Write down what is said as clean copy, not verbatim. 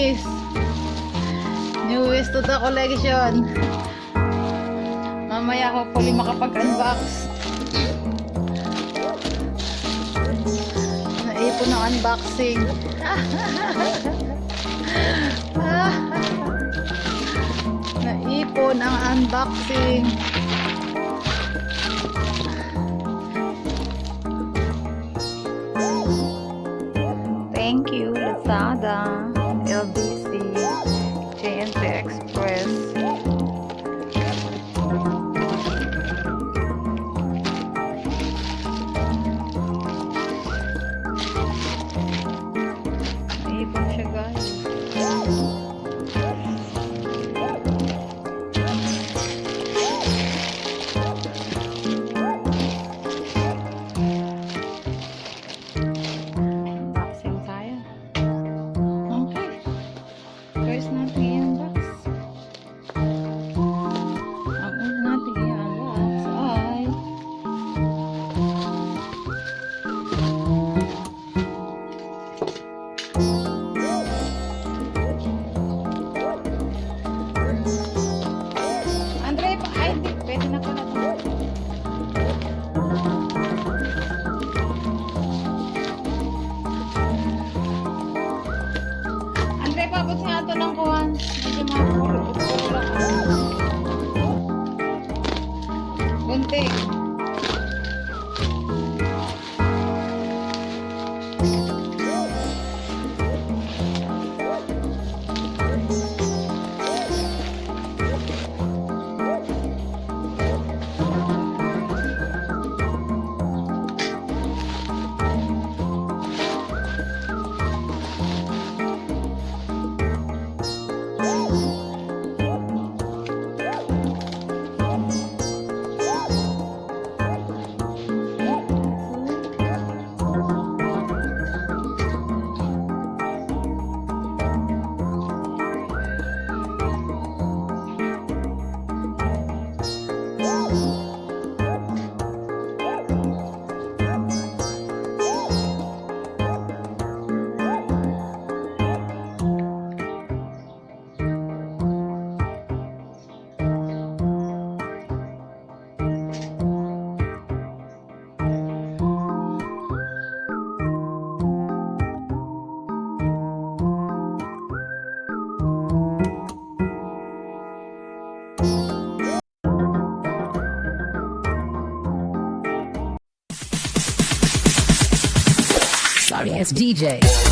newest. Newest to the collection. Mamaya hopefully makapag-unbox. Naipon ng unboxing. Naipon ang unboxing. Thank you, Lazada, LBC, JNT Express. Naipon siya, guys. Papot nga ito ng kuhan. Medyo mapulot lang. Bunting. Sorry, it's DJ.